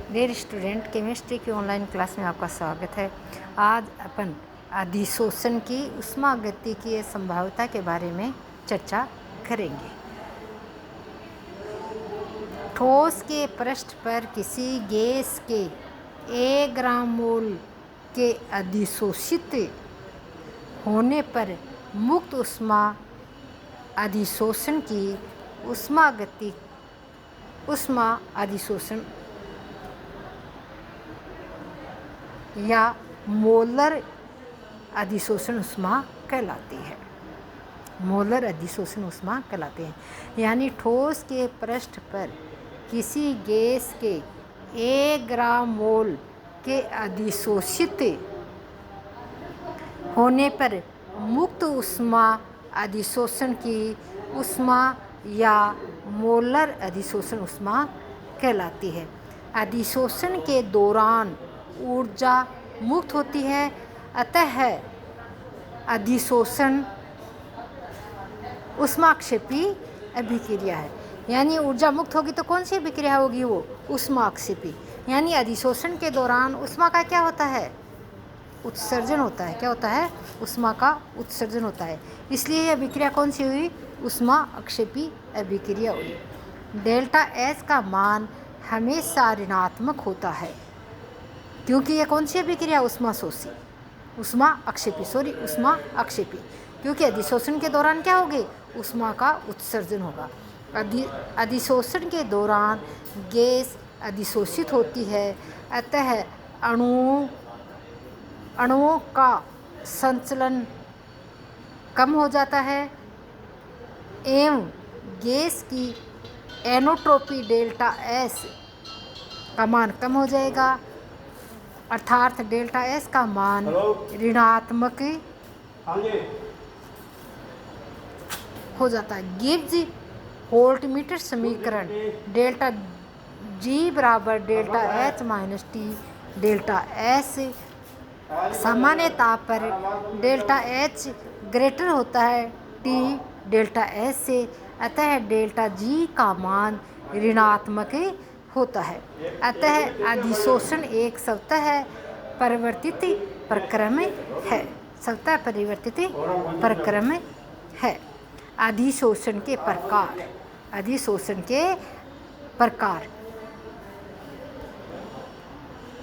Dear student, chemistry की online class में आपका स्वागत है। आज अपन अधिशोषण की ऊष्मागतिकीय संभाव्यता के बारे में चर्चा करेंगे। ठोस के पृष्ठ पर किसी गैस के 1 ग्राम मोल के अधिशोषित होने पर मुक्त ऊष्मा अधिशोषण की ऊष्मा अधिशोषण या मोलर अधिशोषण ऊष्मा कहलाती है। मोलर अधिशोषण ऊष्मा कहलाते हैं। यानी ठोस के पृष्ठ पर किसी गैस के 1 ग्राम मोल के अधिशोषित होने पर मुक्त ऊष्मा अधिशोषण की ऊष्मा या मोलर अधिशोषण ऊष्मा कहलाती है। अधिशोषण के दौरान ऊर्जा मुक्त होती है, अतः अधिशोषण ऊष्माक्षेपी अभिक्रिया है। यानी ऊर्जा मुक्त होगी तो कौन सी अभिक्रिया होगी? वो ऊष्माक्षेपी। यानी अधिशोषण के दौरान ऊष्मा का क्या होता है? उत्सर्जन होता है। क्या होता है? ऊष्मा का उत्सर्जन होता है। इसलिए यह अभिक्रिया कौन सी हुई? ऊष्मा अक्षेपी अभिक्रिया हुई। डेल्टा एच का मान हमेशा ऋणात्मक होता है, क्योंकि यह कौन सी अभिक्रिया? ऊष्मा अक्षेपी। क्योंकि अधिशोषण के दौरान क्या होगी? ऊष्मा का उत्सर्जन होगा। अधिशोषण के दौरान गैस अधिशोषित होती है, अतः अणुओं का संचलन कम हो जाता है एवं गैस की एनोट्रोपी डेल्टा एस का मान कम हो जाएगा, अर्थात डेल्टा एस का मान ऋणात्मक हो जाता है। गिब्स वोल्टमीटर समीकरण डेल्टा जी बराबर delta H minus T delta S सामान्य ताप पर डेल्टा एच ग्रेटर होता है टी डेल्टा एस से, अतः डेल्टा जी का मान ऋणात्मक होता है। अतः अधिशोषण एक स्वतः परिवर्तित प्रक्रम है। अधिशोषण के प्रकार।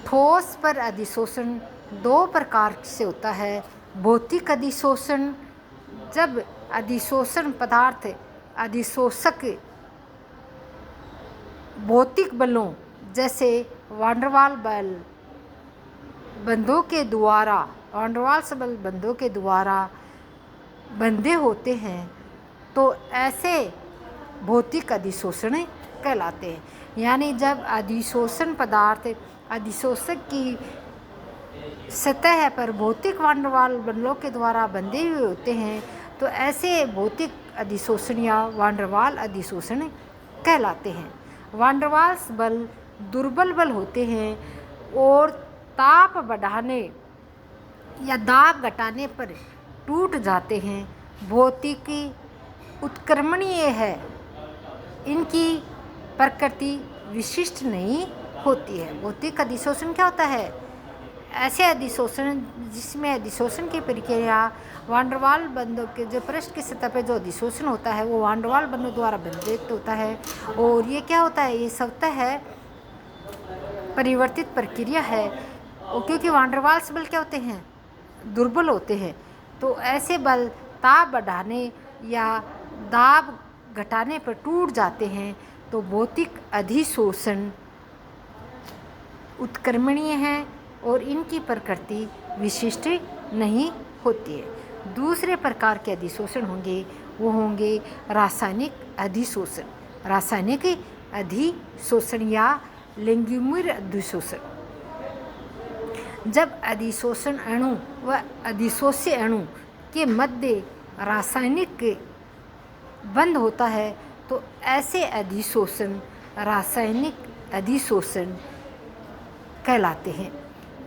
ठोस पर अधिशोषण 2 प्रकार से होता है। भौतिक अधिशोषण, जब अधिशोषण पदार्थ अधिशोषक भौतिक बलों जैसे वांडरवाल बंधों के द्वारा बंधे होते हैं, तो ऐसे भौतिक अधिशोषण कहलाते हैं। यानी जब अधिशोषण पदार्थ अधिशोषक की सतह पर भौतिक वांडरवाल बलों के द्वारा बंधे हुए होते हैं, तो ऐसे भौतिक अधिशोषण या वांडरवाल अधिशोषण कहलाते हैं। वांडरवाल बल दुर्बल बल होते हैं और ताप बढ़ाने या दाब घटाने पर टूट जाते हैं। भौतिक उत्क्रमणीय है, इनकी प्रकृति विशिष्ट नहीं होती है। भौतिक अधिशोषण क्या होता है? ऐसे अधिशोषण जिसमें अधिशोषण की प्रक्रिया वांडरवाल बंधों के जो पृष्ठ की सतह पर जो अधिशोषण होता है वो वांडरवाल बंधों द्वारा बंधित होता है। और ये क्या होता है? ये स्वतः परिवर्तित प्रक्रिया है। और क्योंकि वांडरवाल बल क्या होते हैं? दुर्बल होते हैं, तो ऐसे बल ताप बढ़ाने या दाब घटाने पर टूट जाते हैं, तो भौतिक अधिशोषण उत्क्रमणीय है और इनकी प्रकृति विशिष्ट नहीं होती है। दूसरे प्रकार के अधिशोषण होंगे, वो होंगे रासायनिक अधिशोषण या लिंग्यूमर अधिशोषण। जब अधिशोषण अणु व अधिशोष्य अणु के मध्य रासायनिक बंध होता है, तो ऐसे अधिशोषण रासायनिक अधिशोषण कहलाते हैं।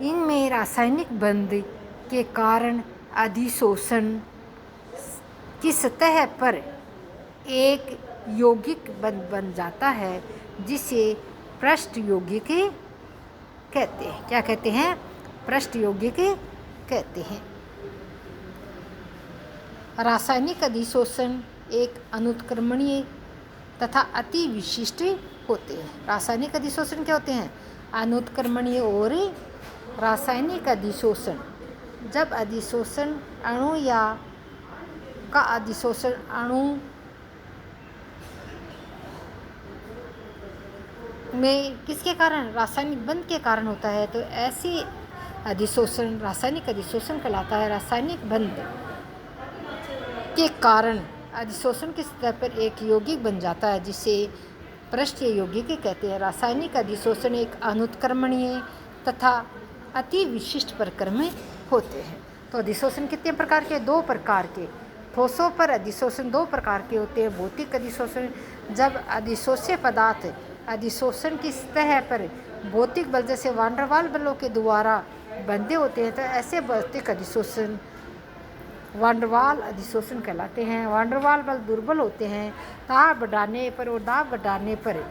इनमें रासायनिक बंध के कारण अधिशोषण की सतह पर एक यौगिक बंध बन जाता है, जिसे पृष्ठ यौगिक कहते हैं। क्या कहते हैं? पृष्ठ यौगिक कहते हैं। रासायनिक अधिशोषण एक अनुत्क्रमणीय तथा अति विशिष्ट होते हैं। रासायनिक अधिशोषण क्या होते हैं? अनुत्क्रमणीय और रासायनिक अधिशोषण। जब अधिशोषण अणु या का अधिशोषण अणु में किसके कारण? रासायनिक बंध के कारण होता है, तो ऐसी अधिशोषण रासायनिक अधिशोषण कहलाता है। रासायनिक बंध के कारण अधिशोषण की सतह पर एक यौगिक बन जाता है, जिसे पृष्ठीय यौगिक कहते हैं। रासायनिक अधिशोषण एक अनुत्क्रमणीय तथा अति विशिष्ट प्रक्रम होते हैं। तो अधिशोषण कितने प्रकार के? 2 प्रकार के। ठोसों पर अधिशोषण 2 प्रकार के होते हैं। भौतिक अधिशोषण, जब अधिशोष्य पदार्थ अधिशोषण की सतह पर भौतिक बल जैसे वान डेर वाल बलों के द्वारा बंधे होते हैं, तो ऐसे भौतिक अधिशोषण वान डेर वाल अधिशोषण कहलाते हैं। वान डेर वाल बल दुर्बल होते हैं, दाब बढ़ाने पर और दाब घटाने पर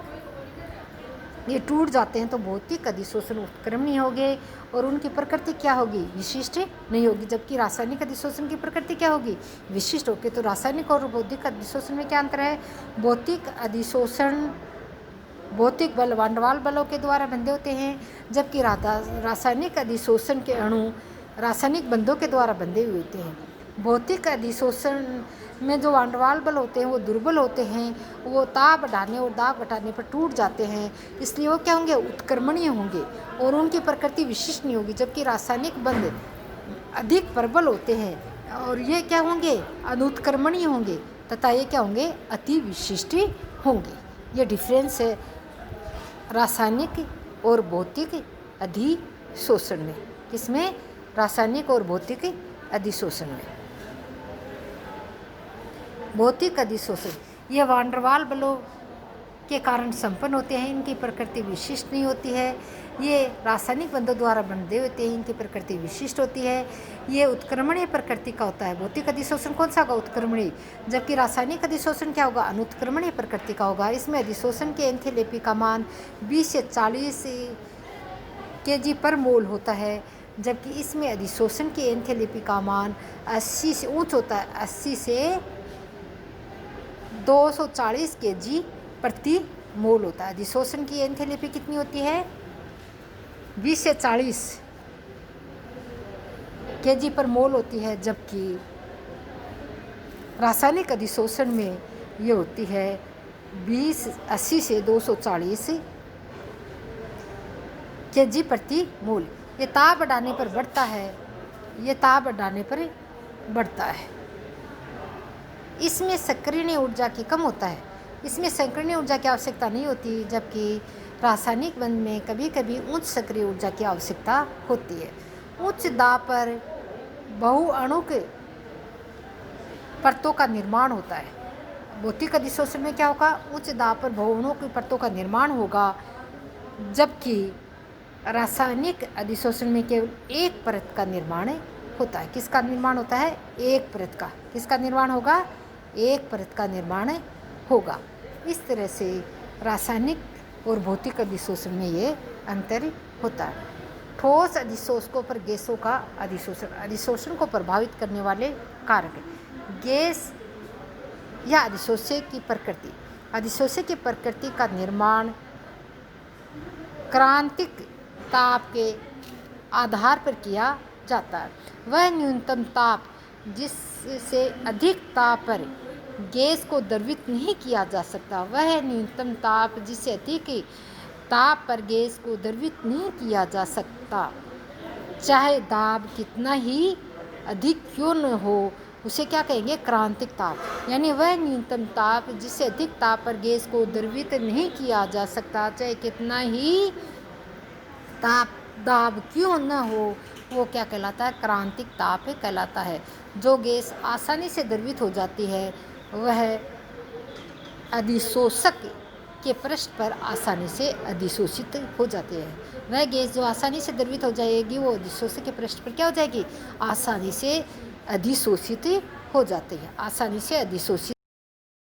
ये टूट जाते हैं, तो भौतिक अधिशोषण उत्क्रमणीय होंगे और उनकी प्रकृति क्या होगी? विशिष्ट नहीं होगी। जबकि रासायनिक अधिशोषण की प्रकृति क्या होगी? विशिष्ट होगी। तो रासायनिक और भौतिक अधिशोषण में क्या अंतर है? भौतिक अधिशोषण भौतिक बल वान डेर वाल बलों के द्वारा बंधे होते हैं, जबकि रासायनिक अधिशोषण के अणु रासायनिक बंधों के द्वारा बंधे हुए होते हैं। भौतिक अधिशोषण में जो वान डेर वाल बल होते हैं वो दुर्बल होते हैं, वो ताप बढ़ाने और दाब घटाने पर टूट जाते हैं, इसलिए वो क्या होंगे? उत्क्रमणीय होंगे और उनकी प्रकृति विशिष्ट नहीं होगी। जबकि रासायनिक बंध अधिक प्रबल होते हैं और ये क्या होंगे? अनुत्क्रमणीय होंगे तथा ये क्या होंगे? अति विशिष्ट होंगे। ये डिफरेंस है रासायनिक और भौतिक अधिशोषण में। किसमें? रासायनिक और भौतिक अधिशोषण में। भौतिक अधिशोषण ये वान डेर वाल बलों के कारण संपन्न होते हैं, इनकी प्रकृति विशिष्ट नहीं होती है। ये रासायनिक बंधों द्वारा बंधे होते हैं, इनकी प्रकृति विशिष्ट होती है। ये उत्क्रमणीय प्रकृति का होता है। भौतिक अधिशोषण कौन सा होगा? उत्क्रमणीय। जबकि रासायनिक अधिशोषण क्या होगा? अनुत्क्रमणीय प्रकृति का होगा। इसमें अधिशोषण के एंथैल्पी का मान 20 से 40 kg पर मोल होता है, जबकि इसमें अधिशोषण की एंथैल्पी का मान 80 से ऊंच होता है, 80 से 240 kg प्रति मोल होता है। अधिशोषण की एंथैल्पी कितनी होती है? 20 से 40 kg पर मोल होती है, जबकि रासायनिक अधिशोषण में ये होती है 80 से 240 kg प्रति मोल। ये ताप बढ़ाने पर बढ़ता है, ये ताप बढ़ाने पर बढ़ता है। इसमें सक्रिय ऊर्जा की कम होता है, इसमें सक्रिय ऊर्जा की आवश्यकता नहीं होती, जबकि रासायनिक बंध में कभी कभी उच्च सक्रिय ऊर्जा की आवश्यकता होती है। उच्च दाब पर बहुअणुक परतों का निर्माण होता है। भौतिक अधिशोषण में क्या होगा? उच्च दाब पर बहुअणुक परतों का निर्माण होगा, जबकि रासायनिक अधिशोषण में केवल एक परत का निर्माण होता है। किसका निर्माण होता है? एक परत का। किसका निर्माण होगा? एक परत का निर्माण होगा। इस तरह से रासायनिक और भौतिक अधिशोषण में ये अंतर होता है। ठोस अधिशोषकों पर गैसों का अधिशोषण। अधिशोषण को प्रभावित करने वाले कारक गैस या अधिशोष्य की प्रकृति। अधिशोष्य की प्रकृति का निर्माण क्रांतिक ताप के आधार पर किया जाता है। वह न्यूनतम ताप जिससे अधिक ताप पर गैस को द्रवित नहीं किया जा सकता, वह न्यूनतम ताप जिससे अधिक ताप पर गैस को द्रवित नहीं किया जा सकता, चाहे दाब कितना ही अधिक क्यों न हो, उसे क्या कहेंगे? क्रांतिक ताप। यानी वह न्यूनतम ताप जिससे अधिक ताप पर गैस को द्रवित नहीं किया जा सकता, चाहे कितना ही दाब क्यों न हो, वो क्या कहलाता है? क्रांतिक ताप कहलाता है। जो गैस आसानी से द्रवित हो जाती है वह अधिशोषक के पृष्ठ पर आसानी से अधिशोषित हो जाती है। वह गैस जो आसानी से द्रवित हो जाएगी वो अधिशोषक के पृष्ठ पर क्या हो जाएगी? आसानी से अधिशोषित हो जाती है, आसानी से अधिशोषित